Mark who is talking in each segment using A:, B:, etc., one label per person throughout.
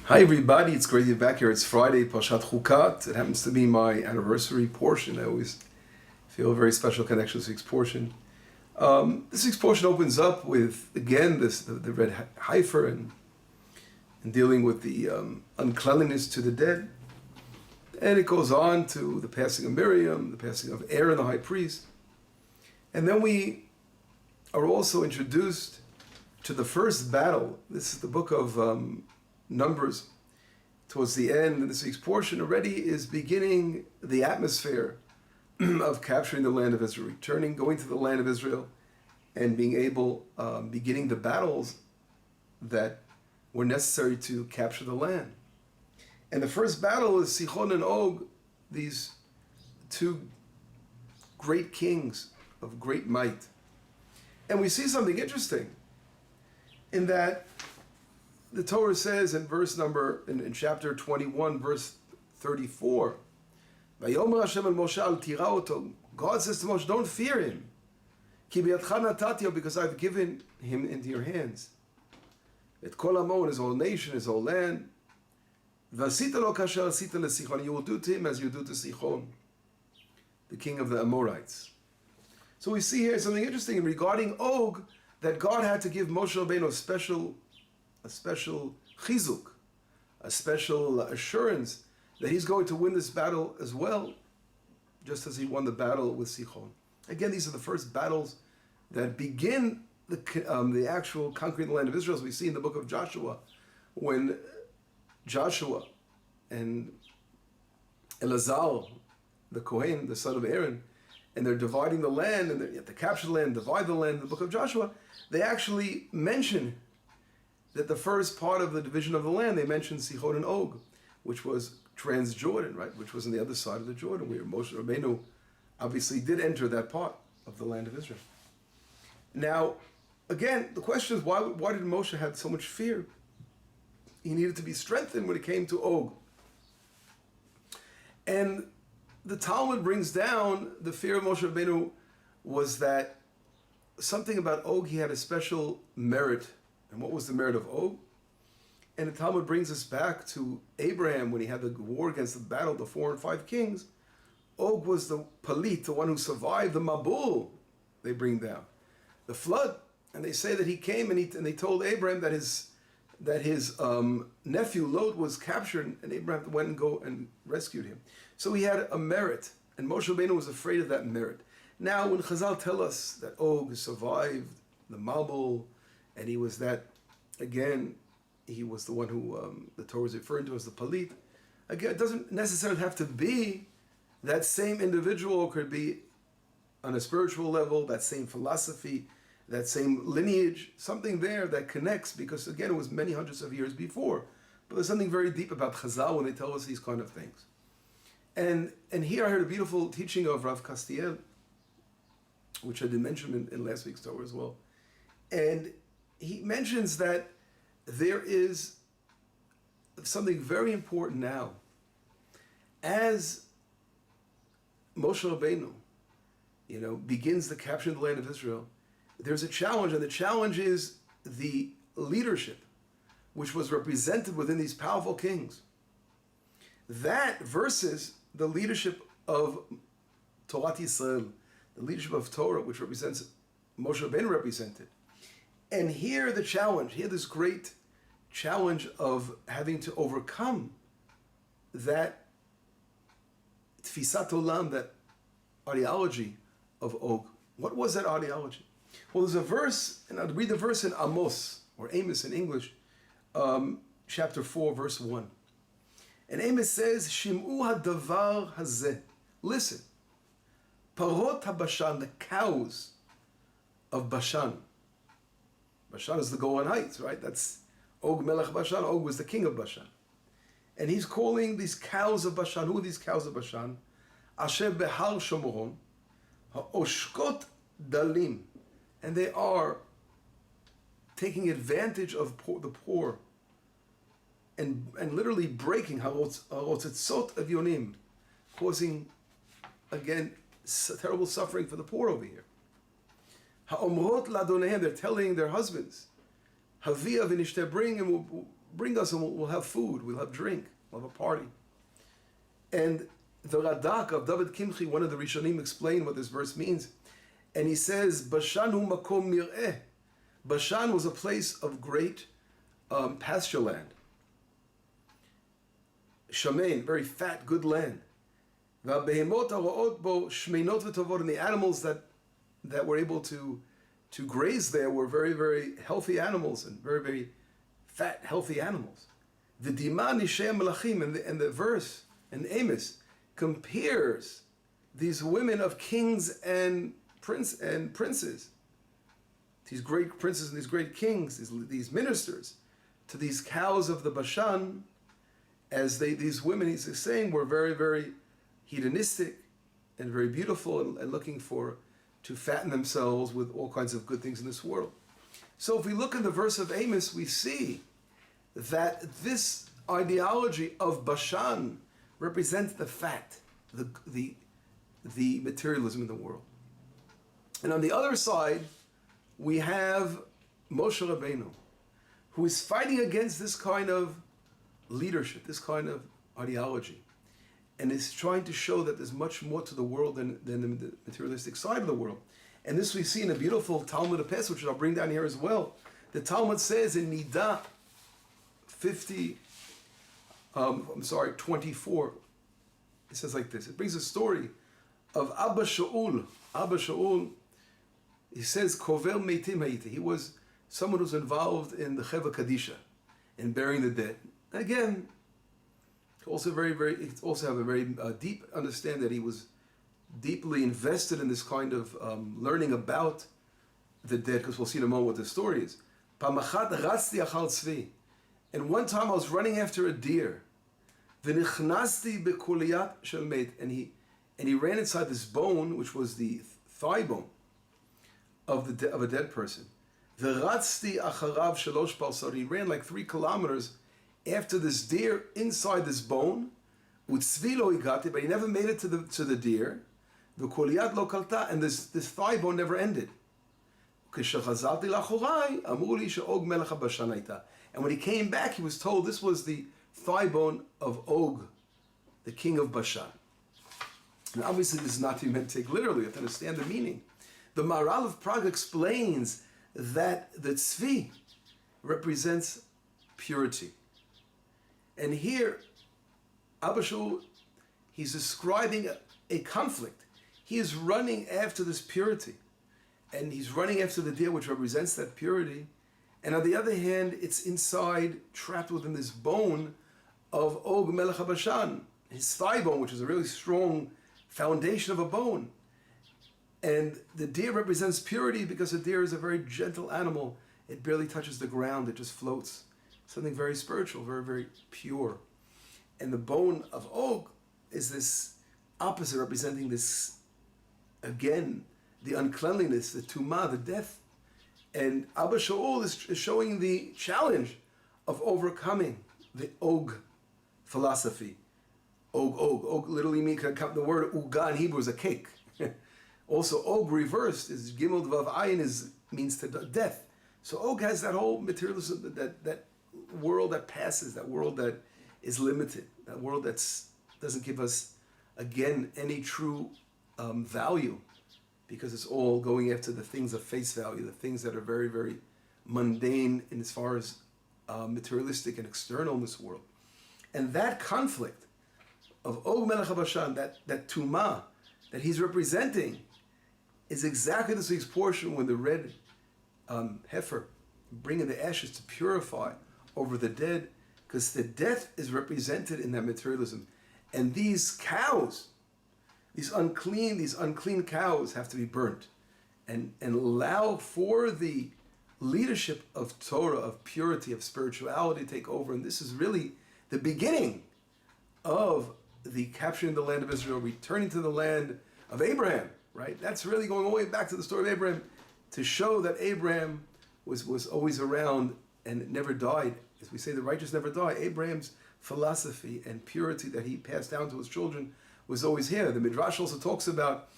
A: Hi everybody, it's great to be back here. It's Friday, Parashat Chukat. It happens to be my anniversary portion. I always feel a very special connection to this week's portion. This week's portion opens up with, again, the red heifer and dealing with the uncleanliness to the dead. And it goes on to the passing of Miriam, the passing of Aaron, the high priest. And then we are also introduced to the first battle. This is the book of Numbers. Towards the end of this week's portion already is beginning the atmosphere of capturing the land of Israel, returning, going to the land of Israel, and being able, beginning the battles that were necessary to capture the land. And the first battle is Sichon and Og, these two great kings of great might. And we see something interesting in that the Torah says in chapter 21, verse 34, Vayomer Hashem el Moshe al tira oto. God says to Moshe, don't fear him. Ki biyadcha natatio, because I've given him into your hands. Et kol amo, his whole nation, his whole land. Vasita lo kasher asita leSichon. You will do to him as you do to Sichon, the king of the Amorites. So we see here something interesting regarding Og, that God had to give Moshe Rabbeinu a special chizuk, a special assurance that he's going to win this battle as well, just as he won the battle with Sichon. Again, these are the first battles that begin the actual conquering the land of Israel, as we see in the book of Joshua, when Joshua and Elazar, the Kohen, the son of Aaron, and they're dividing the land, and they have to capture the land, divide the land. In the book of Joshua, they actually mention that the first part of the division of the land, they mentioned Sichon and Og, which was Trans-Jordan, right? Which was on the other side of the Jordan, where Moshe Rabbeinu obviously did enter that part of the land of Israel. Now, again, the question is, why did Moshe have so much fear? He needed to be strengthened when it came to Og. And the Talmud brings down the fear of Moshe Rabbeinu was that something about Og, he had a special merit. And what was the merit of Og? And the Talmud brings us back to Abraham when he had the war against the battle of the 4 and 5 kings. Og was the Palit, the one who survived the Mabul, they bring down, the flood. And they say that he came and they told Abraham that his nephew Lot was captured, and Abraham went and go and rescued him. So he had a merit, and Moshe Rabbeinu was afraid of that merit. Now, when Chazal tell us that Og survived the Mabul, and he was that, again, he was the one who the Torah is referring to as the Palit. Again, it doesn't necessarily have to be that same individual. It could be on a spiritual level, that same philosophy, that same lineage, something there that connects, because again, it was many hundreds of years before. But there's something very deep about Chazal when they tell us these kind of things. And here I heard a beautiful teaching of Rav Castiel, which I did mention in last week's Torah as well. And he mentions that there is something very important now. As Moshe Rabbeinu, begins the capture of the land of Israel, there's a challenge, and the challenge is the leadership, which was represented within these powerful kings. That versus the leadership of Torah Yisrael, the leadership of Torah, which represents Moshe Rabbeinu represented. And here the challenge, this great challenge of having to overcome that tfisat olam, that ideology of Og. What was that ideology? Well, there's a verse, and I'll read the verse in Amos, or Amos in English, chapter 4, verse 1. And Amos says, Shim'u hadavar hazeh. Listen. Parot haBashan, the cows of Bashan. Bashan is the Golan Heights, right? That's Og Melech Bashan. Og was the king of Bashan. And he's calling these cows of Bashan. Who are these cows of Bashan? Asher behar Shomoron, ha'oshkot dalim. And they are taking advantage of the poor and literally breaking harotzetzot avyonim, causing, again, terrible suffering for the poor over here. Ha'omrot ladonehem, they're telling their husbands, Havia v'nishteh, bring bring us and we'll have food, we'll have drink, we'll have a party. And the Radak of David Kimchi, one of the Rishonim, explained what this verse means. And he says, Bashan hu makom mir'eh. Bashan was a place of great pasture land. Shamein, very fat, good land. V'abehemot ha'ro'ot bo shmeinot v'tovot. And the animals that were able to graze there were very, very healthy animals and very, very fat, healthy animals. V'dima nishei melachim, and the verse in Amos compares these women of kings and princes, these great princes and these great kings, these ministers, to these cows of the Bashan, as these women, he's saying, were very, very hedonistic and very beautiful and looking to fatten themselves with all kinds of good things in this world. So if we look in the verse of Amos, we see that this ideology of Bashan represents the fact, the materialism in the world. And on the other side, we have Moshe Rabbeinu, who is fighting against this kind of leadership, this kind of ideology, and is trying to show that there's much more to the world than the materialistic side of the world. And this we see in a beautiful Talmud of Pesach, which I'll bring down here as well. The Talmud says in Midah 24, it says like this. It brings a story of Abba Shaul. Abba Shaul, he says, Kovel Meitim Hayiti. He was someone who's involved in the Cheva Kadisha, in burying the dead. Again, also have a very deep understanding that he was deeply invested in this kind of learning about the dead, because we'll see in a moment what the story is. Pamachat ratzti achal tzvi. And one time I was running after a deer. V'nichnasti bekuliyat shel meit. And he ran inside this bone, which was the thigh bone of a dead person. V'ratzti acharav shalosh parsot. He ran like 3 kilometers after this deer inside this bone. Utzvi lo igati, but he never made it to the deer. V'kuliyat lo kalta, and this thigh bone never ended. And when he came back, he was told this was the thigh bone of Og, the king of Bashan. And obviously this is not to be meant to take literally, you have to understand the meaning. The Maharal of Prague explains that the tzvi represents purity. And here, Abba Shaul, he's describing a conflict. He is running after this purity. And he's running after the deer, which represents that purity. And on the other hand, it's inside, trapped within this bone of Og Melech HaBashan, his thigh bone, which is a really strong foundation of a bone. And the deer represents purity because a deer is a very gentle animal. It barely touches the ground, it just floats. Something very spiritual, very, very pure. And the bone of Og is this opposite, representing this, again, the uncleanliness, the tumah, the death. And Abba Shaul is showing the challenge of overcoming the Og philosophy. Og literally means, the word uga in Hebrew is a cake. Also, Og reversed is Gimel Vav Ayin, means to death. So Og has that whole materialism, that world that passes, that world that is limited, that world that doesn't give us, again, any true value, because it's all going after the things of face value, the things that are very, very mundane in as far as materialistic and external in this world. And that conflict of Og Melech HaBashan, that tumah that he's representing, is exactly this week's portion when the red heifer bringing the ashes to purify over the dead, because the death is represented in that materialism. And these cows, these unclean cows have to be burnt and allow for the leadership of Torah, of purity, of spirituality to take over. And this is really the beginning of the capturing the land of Israel, returning to the land of Abraham, right? That's really going all the way back to the story of Abraham to show that Abraham was always around and never died. As we say, the righteous never die. Abraham's philosophy and purity that he passed down to his children was always here. The Midrash also talks about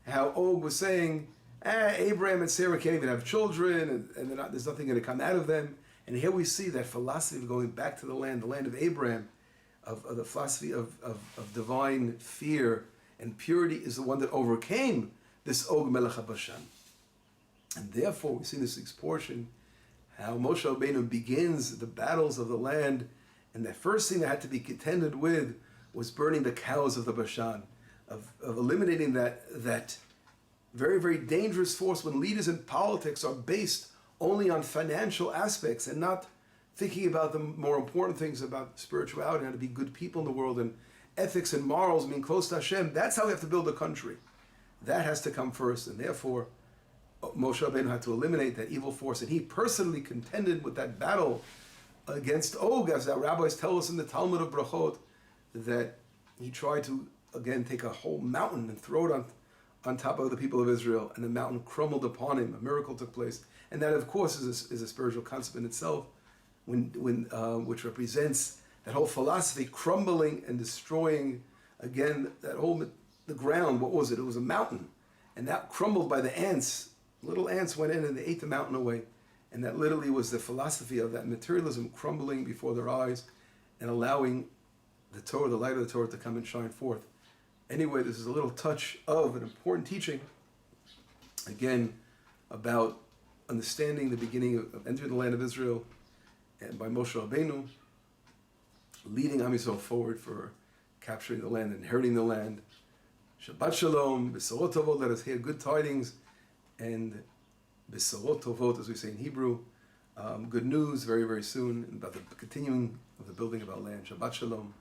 A: how Og was saying, Abraham and Sarah can't even have children, and there's nothing going to come out of them. And here we see that philosophy of going back to the land of Abraham, of the philosophy of divine fear and purity is the one that overcame this Og Melech HaBashan. And therefore, we see in this next portion how Moshe Rabbeinu begins the battles of the land, and the first thing that had to be contended with was burning the cows of the Bashan, of eliminating that very, very dangerous force when leaders in politics are based only on financial aspects and not thinking about the more important things about spirituality, how to be good people in the world, and ethics and morals, being close to Hashem. That's how we have to build a country. That has to come first, and therefore Moshe Rabbeinu had to eliminate that evil force, and he personally contended with that battle against Og, as our rabbis tell us in the Talmud of Brachot, that he tried to, again, take a whole mountain and throw it on top of the people of Israel, and the mountain crumbled upon him. A miracle took place, and that, of course, is a spiritual concept in itself, which represents that whole philosophy crumbling and destroying, again, the ground. What was it? It was a mountain, and that crumbled by the ants. Little ants went in and they ate the mountain away, and that literally was the philosophy of that materialism crumbling before their eyes and allowing the Torah, the light of the Torah, to come and shine forth. Anyway, this is a little touch of an important teaching, again, about understanding the beginning of entering the land of Israel, and by Moshe Rabbeinu, leading Am Yisrael forward for capturing the land, inheriting the land. Shabbat Shalom, B'sorot Tovot, let us hear good tidings, and B'sorot Tovot, as we say in Hebrew, good news very, very soon about the continuing of the building of our land. Shabbat Shalom.